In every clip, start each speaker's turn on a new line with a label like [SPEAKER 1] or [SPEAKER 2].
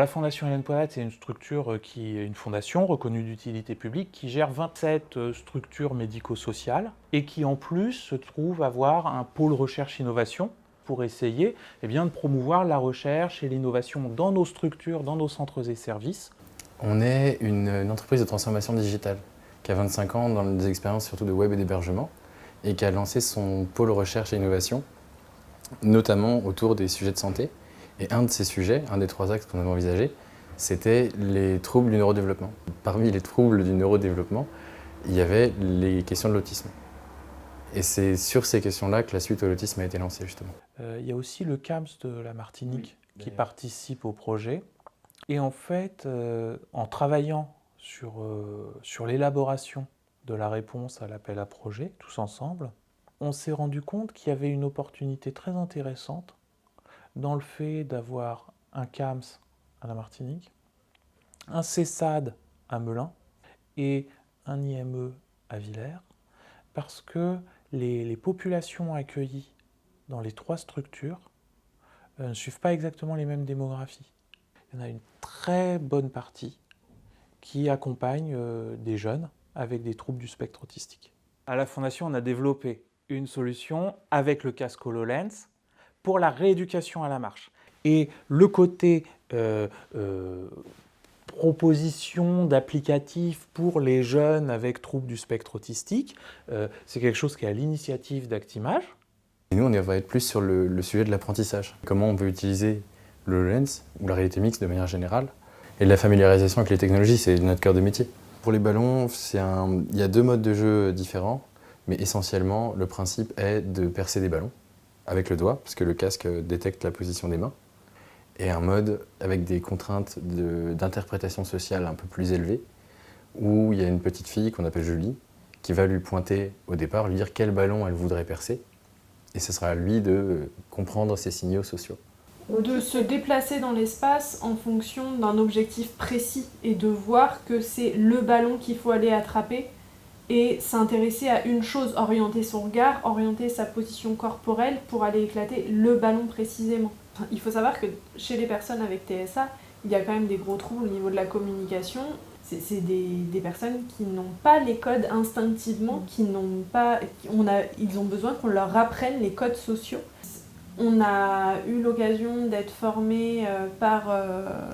[SPEAKER 1] La Fondation Hélène Poinat, c'est une structure qui est une fondation reconnue d'utilité publique qui gère 27 structures médico-sociales et qui en plus se trouve avoir un pôle recherche-innovation pour essayer de promouvoir la recherche et l'innovation dans nos structures, dans nos centres et services.
[SPEAKER 2] On est une entreprise de transformation digitale qui a 25 ans dans des expériences surtout de web et d'hébergement et qui a lancé son pôle recherche et innovation, notamment autour des sujets de santé. Et un de ces sujets, un des 3 axes qu'on avait envisagé, c'était les troubles du neurodéveloppement. Parmi les troubles du neurodéveloppement, il y avait les questions de l'autisme. Et c'est sur ces questions-là que la suite à l'autisme a été lancée, justement.
[SPEAKER 1] Il y a aussi le CAMS de la Martinique qui participe au projet. Et en fait, en travaillant sur l'élaboration de la réponse à l'appel à projet, tous ensemble, on s'est rendu compte qu'il y avait une opportunité très intéressante dans le fait d'avoir un CAMS à la Martinique, un CESAD à Melun et un IME à Villers, parce que les populations accueillies dans les 3 structures ne suivent pas exactement les mêmes démographies. Il y en a une très bonne partie qui accompagne des jeunes avec des troubles du spectre autistique. À la Fondation, on a développé une solution avec le casque HoloLens pour la rééducation à la marche. Et le côté proposition d'applicatifs pour les jeunes avec troubles du spectre autistique, c'est quelque chose qui est à l'initiative d'Actimage.
[SPEAKER 2] Et nous, on va être plus sur le sujet de l'apprentissage. Comment on peut utiliser le HoloLens ou la réalité mixte de manière générale. Et la familiarisation avec les technologies, c'est notre cœur de métier. Pour les ballons, il y a 2 modes de jeu différents, mais essentiellement, le principe est de percer des ballons avec le doigt, parce que le casque détecte la position des mains, et un mode avec des contraintes d'interprétation sociale un peu plus élevées, où il y a une petite fille qu'on appelle Julie, qui va lui pointer au départ, lui dire quel ballon elle voudrait percer, et ce sera à lui de comprendre ces signaux sociaux.
[SPEAKER 3] De se déplacer dans l'espace en fonction d'un objectif précis et de voir que c'est le ballon qu'il faut aller attraper et s'intéresser à une chose, orienter son regard, orienter sa position corporelle pour aller éclater le ballon précisément. Il faut savoir que chez les personnes avec TSA, il y a quand même des gros troubles au niveau de la communication. C'est des personnes qui n'ont pas les codes instinctivement, ils ont besoin qu'on leur apprenne les codes sociaux. On a eu l'occasion d'être formés par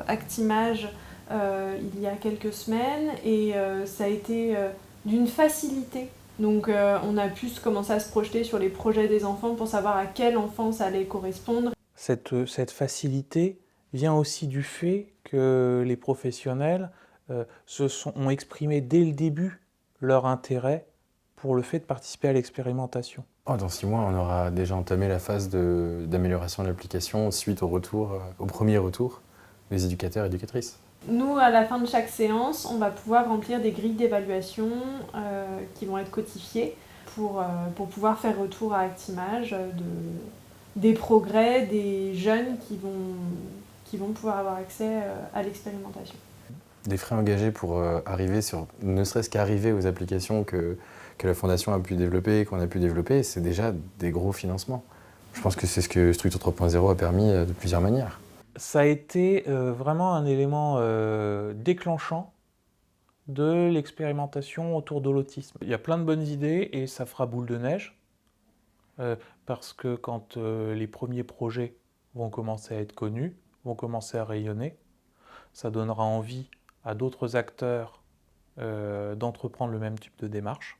[SPEAKER 3] Actimage il y a quelques semaines et ça a été d'une facilité. Donc on a pu commencer à se projeter sur les projets des enfants pour savoir à quel enfant ça allait correspondre.
[SPEAKER 1] Cette facilité vient aussi du fait que les professionnels ont exprimé dès le début leur intérêt pour le fait de participer à l'expérimentation.
[SPEAKER 2] Dans 6 mois, on aura déjà entamé la phase d'amélioration de l'application suite au premier retour des éducateurs et éducatrices.
[SPEAKER 3] Nous, à la fin de chaque séance, on va pouvoir remplir des grilles d'évaluation qui vont être codifiées pour pouvoir faire retour à Actimage des progrès des jeunes qui vont pouvoir avoir accès à l'expérimentation.
[SPEAKER 2] Des frais engagés pour ne serait-ce qu'arriver aux applications que la Fondation a pu développer, qu'on a pu développer, c'est déjà des gros financements. Je pense que c'est ce que Structure 3.0 a permis de plusieurs manières.
[SPEAKER 1] Ça a été vraiment un élément déclenchant de l'expérimentation autour de l'autisme. Il y a plein de bonnes idées et ça fera boule de neige parce que quand les premiers projets vont commencer à être connus, vont commencer à rayonner, ça donnera envie à d'autres acteurs d'entreprendre le même type de démarche.